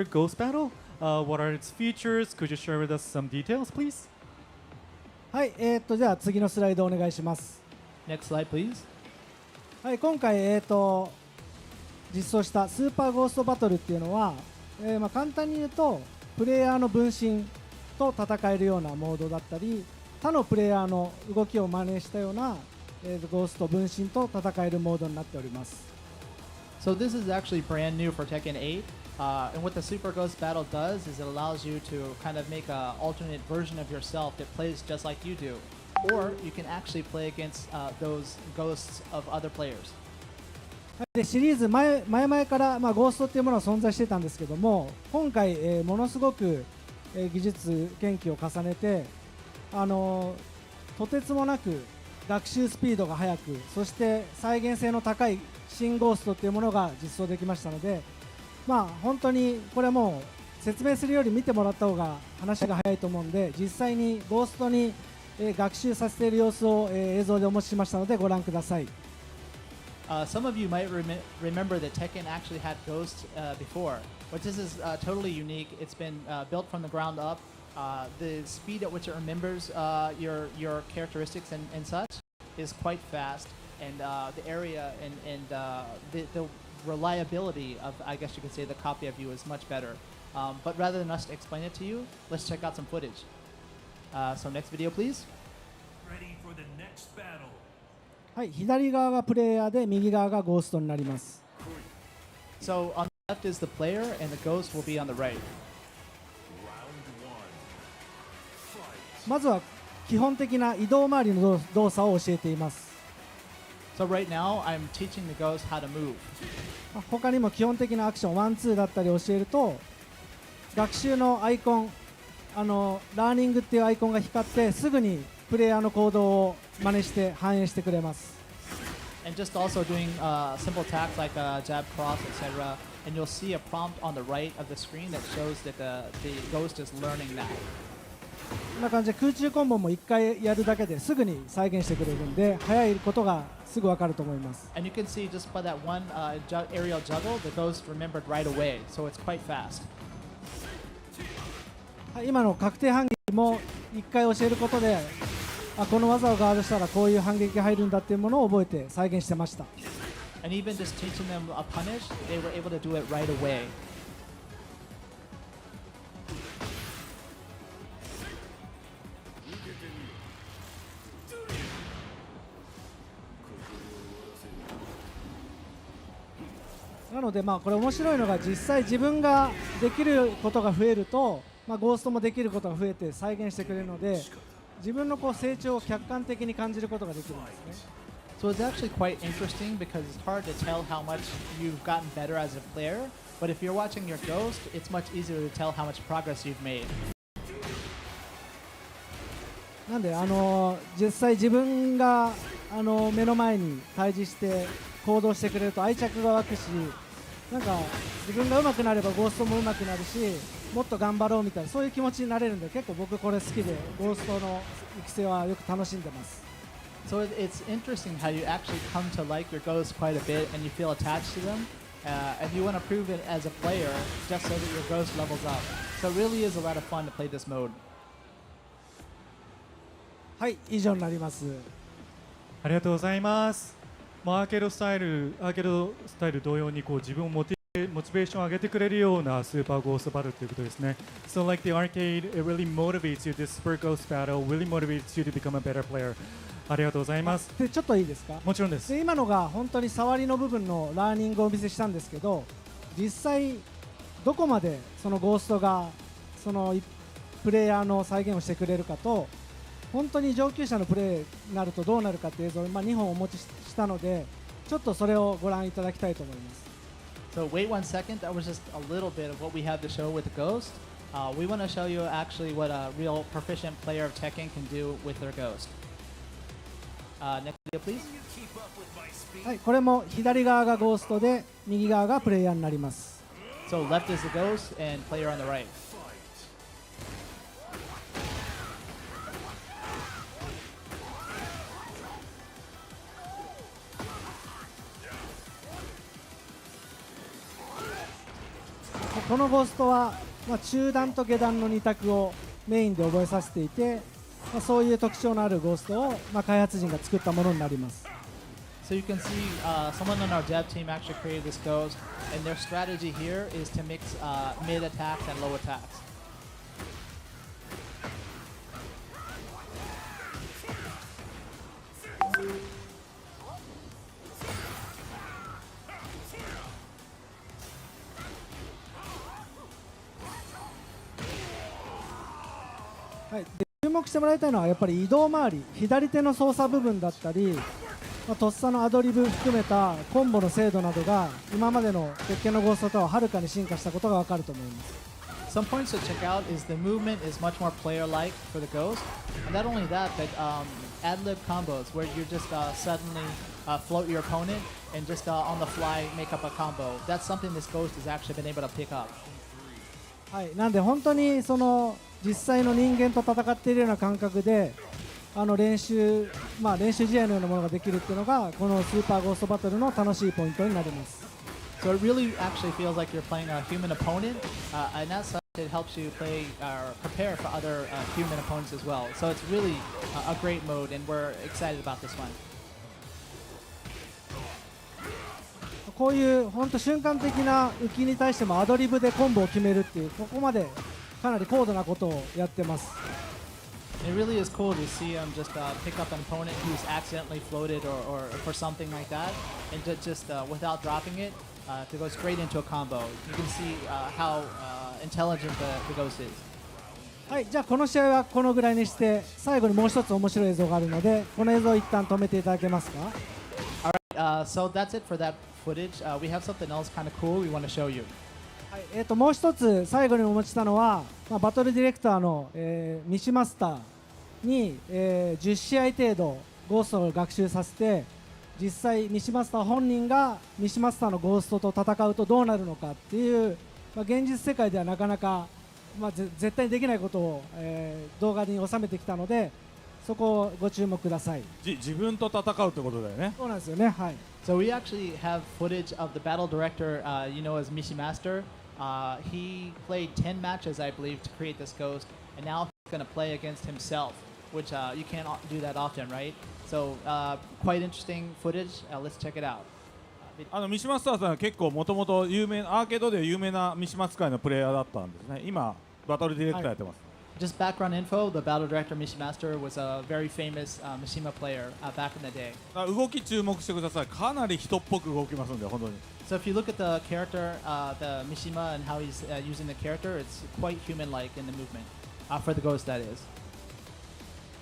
Ghost Battle. What are its features? Could you share with us some details, please? はい、じゃあ次のスライドお願いします。Next slide, please. はい、今回、実装したスーパーゴーストバトルっていうのは、簡単に言うとプレイヤーの分身と戦えるようなモードだったり、他のプレイヤーの動きを真似したような、ゴースト分身と戦えるモードになっております。So this is actually brand new for Tekken 8. And what the Super Ghost Battle does is it allows you to kind of make an alternate version of yourself that plays just like you do. Or you can actually play against those ghosts of other players. でシリーズ前々から、ゴーストっていうものは存在してたんですけども、今回、ものすごく、技術研究を重ねて、とてつもなく学習スピードが速く、そして再現性の高い新ゴーストっていうものが実装できましたので、本当にこれはもう説明するより見てもらった方が話が早いと思うんで、実際にゴーストに、学習させている様子を、映像でお持ちしましたのでご覧ください。Some of you might remember that Tekken actually had ghosts before, but this is totally unique. It's been built from the ground up. The speed at which it remembers your characteristics and such is quite fast, and the area and the reliability of, I guess you could say, the copy of you is much better. But rather than us explain it to you, let's check out some footage. So next video, please. Ready for the next battle. はい、左側がプレイヤーで右側がゴーストになります。So on the left is the player, and the ghost will be on the right. Round one. Fight. まずは基本的な移動周りの動作を教えています。So right now, I'm teaching the ghost how to move. 他にも基本的なアクションワンツーだったり教えると、学習のアイコン、ラーニングっていうアイコンが光ってすぐにプレイヤーの行動を真似して反映してくれます。And just also doing simple attacks like jab, cross, etc. And you'll see a prompt on the right of the screen that shows that the ghost is learning that. こんな感じで空中コンボも1回やるだけですぐに再現してくれるんで、早いことがすぐ分かると思います。And you can see just by that one aerial juggle, the ghost remembered right away, so it's quite fast. 今の確定反撃も1回教えることで、この技をガードしたらこういう反撃が入るんだっていうものを覚えて再現してました。And even just teaching them a punish, they were able to do it right away. なのでこれ面白いのが、実際自分ができることが増えると、ゴーストもできることが増えて再現してくれるので、自分の成長を客観的に感じることができるんですね。So it's actually quite interesting because it's hard to tell how much you've gotten better as a player, but if you're watching your ghost, it's much easier to tell how much progress you've made. なんで実際自分が目の前に対峙して行動してくれると愛着が湧くし、なんか自分が上手くなればゴーストも上手くなるし、もっと頑張ろうみたいな、そういう気持ちになれるんで、結構僕これ好きでゴーストの育成はよく楽しんでます。So it's interesting how you actually come to like your ghosts quite a bit and you feel attached to them, and you want to prove it as a player just so that your ghost levels up. So it really is a lot of fun to play this mode. はい、以上になります。ありがとうございます。アーケードスタイル同様に自分をモチベーションを上げてくれるようなスーパーゴーストバトルということですね。So like the arcade, it really motivates you. This Super Ghost Battle really motivates you to become a better player. ありがとうございます。でちょっといいですか？もちろんです。で今のが本当に触りの部分のラーニングをお見せしたんですけど、実際どこまでそのゴーストがそのプレイヤーの再現をしてくれるかと、本当に上級者のプレーになるとどうなるかっていう映像を2本お持ちしたので、ちょっとそれをご覧いただきたいと思います。So wait 1 second. That was just a little bit of what we have to show with the ghost. We want to show you actually what a real proficient player of Tekken can do with their ghost. Next video, please. はい、これも左側がゴーストで右側がプレイヤーになります。So left is the ghost and player on the right. このゴーストは、中段と下段の2択をメインで覚えさせていて、そういう特徴のあるゴーストを、開発陣が作ったものになります。So you can see someone on our dev team actually created this ghost, and their strategy here is to mix mid attacks and low attacks. はい、で注目してもらいたいのはやっぱり移動周り、左手の操作部分だったり、とっさのアドリブ含めたコンボの精度などが今までの鉄拳のゴーストとははるかに進化したことが分かると思います。Some points to check out is the movement is much more player-like for the ghost, and not only that, but ad-lib combos where you just suddenly float your opponent and just on the fly make up a combo. That's something this ghost has actually been able to pick up. はい、なんで本当にその実際の人間と戦っているような感覚で練習試合のようなものができるっていうのがこのスーパーゴーストバトルの楽しいポイントになります。So it really actually feels like you're playing a human opponent, and as such, it helps you play or prepare for other human opponents as well. So it's really a great mode, and we're excited about this one. こういう本当瞬間的な浮きに対してもアドリブでコンボを決めるっていうここまでかなり高度なことをやってます。It really is cool to see him just pick up an opponent who's accidentally floated or for something like that, and just without dropping it, to go straight into a combo. You can see how intelligent the ghost is. はい、じゃあこの試合はこのぐらいにして最後にもう一つ面白い映像があるのでこの映像を一旦止めていただけますか。Alright, so that's it for that footage. We have something else kind of cool we want to show you. はい、もう一つ最後にお持ちしたのは、バトルディレクターの、ミシマスターに、10試合程度ゴーストを学習させて実際ミシマスター本人がミシマスターのゴーストと戦うとどうなるのかっていう、現実世界ではなかなか、絶対にできないことを、動画に収めてきたのでそこをご注目ください。自分と戦うってことだよね。そうなんですよね。はい。So we actually have footage of the battle director, you know, as Mishimaster. He played 10 matches, I believe, to create this ghost, and now he's going to play against himself, which you can't do that often, right? So quite interesting footage. Let's check it out. 三島スターさんは結構もともと有名アーケードでは有名な三島使いのプレイヤーだったんですね。今バトルディレクターやってます。Just background info: the battle director Mishimaster was a very famous Mishima player back in the day. 動き注目してください。かなり人っぽく動きますんで本当に。So if you look at the character, the Mishima and how he's using the character, it's quite human-like in the movement. For the ghost, that is.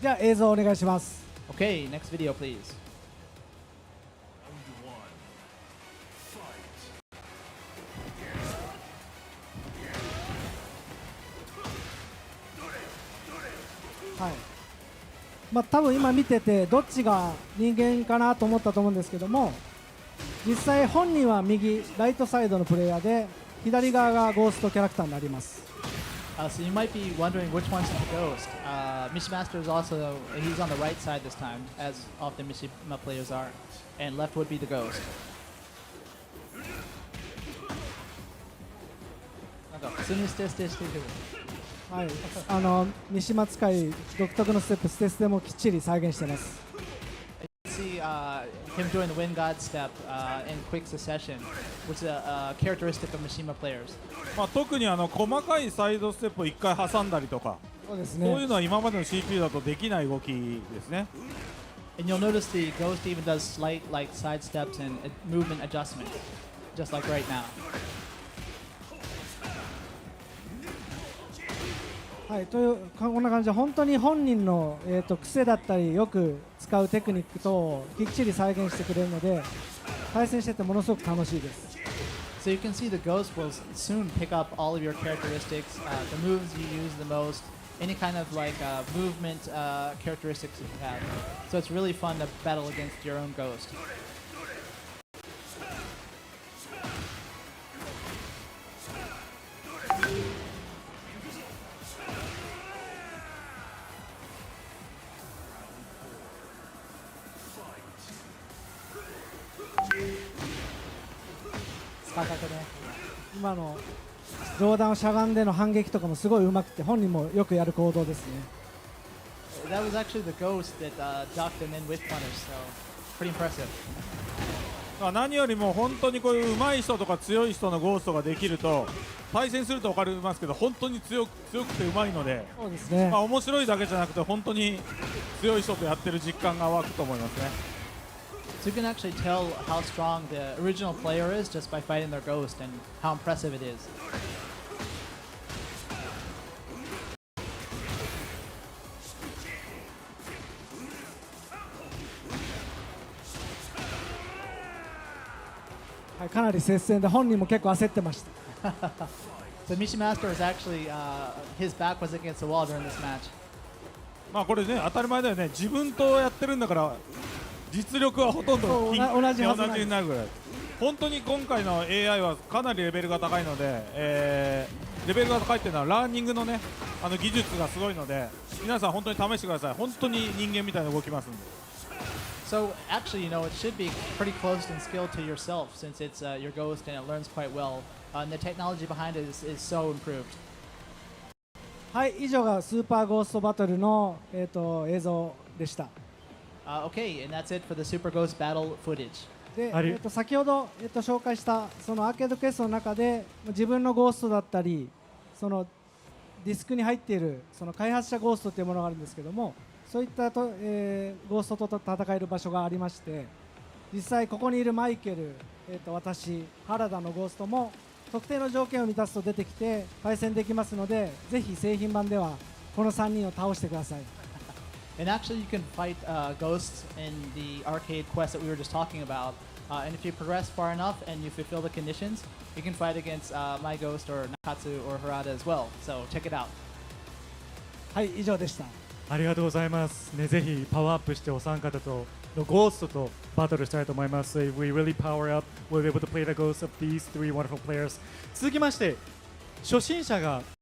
じゃあ映像お願いします。Okay, next video, please. Round one. Fight. はい。多分今見ててどっちが人間かなと思ったと思うんですけども実際本人は右ライトサイドのプレイヤーで左側がゴーストキャラクターになります。So you might be wondering which one's the ghost. Mishimaster is also, he's on the right side this time, as often Mishima players are, and left would be the ghost. なんか普通にステしてる。はい、三島使い独特のステップステステもきっちり再現してます。See him doing the Wind God step in quick succession, which is a characteristic of Mishima players. 特に細かいサイドステップを1回挟んだりとかそうですそういうね。のは今までの CPU だとできない動きですね。 And you'll notice the ghost even does slight like side steps and movement adjustments, just like right now. はい、というこんな感じで本当に本人の、癖だったりよく使うテクニック等をきっちり再現してくれるので対戦しててものすごく楽しいです。So you can see the ghost will soon pick up all of your characteristics, the moves you use the most, any kind of like movement characteristics that you have. So it's really fun to battle against your own ghost. 今のス上段をしゃがんでの反撃とかもすごい上手くて本人もよくやる行動ですね。 That was actually the ghost that ducked and then whip punished, so pretty impressive. 何よりも本当にこういう上手い人とか強い人のゴーストができると対戦すると分かりますけど本当に強くて上手いので、そうですね、面白いだけじゃなくて本当に強い人とやってる実感が湧くと思いますね。So you can actually tell how strong the original player is just by fighting their ghost and how impressive it is. はい、かなり接戦で本人も結構焦ってました。 So Mishima was actually his back was against the wall during this match. これね当たり前だよね。自分とやってるんだから実力はほとんどそう同じはずなんです同じになるぐらい。本当に今回の AI はかなりレベルが高いので、レベルが高いっていうのはラーニングのね技術がすごいので皆さん本当に試してください。本当に人間みたいな動きますんで。So actually, it should be pretty close in skill to yourself since it's your ghost and it learns quite well. And the technology behind it is so improved. はい、以上がスーパーゴーストバトルの、映像でした。 Okay, and that's it for the Super Ghost battle footage. で、あり先ほど、紹介したそのアーケードクエストの中で自分のゴーストだったりそのディスクに入っているその開発者ゴーストというものがあるんですけども、そういったゴーストと戦える場所がありまして、実際ここにいるマイケル、私原田のゴーストも特定の条件を満たすと出てきて対戦できますので、ぜひ製品版ではこの3人を倒してください。 And actually, you can fight ghosts in the arcade quest that we were just talking about. And if you progress far enough and you fulfill the conditions, you can fight against my ghost or Nakatsu or Harada as well. So check it out. はい、以上でした。ありがとうございますね。ぜひパワーアップしてお三方とのゴーストとバトルしたいと思います。If we really power up, we'll be able to play the ghosts of these three wonderful players. 続きまして初心者が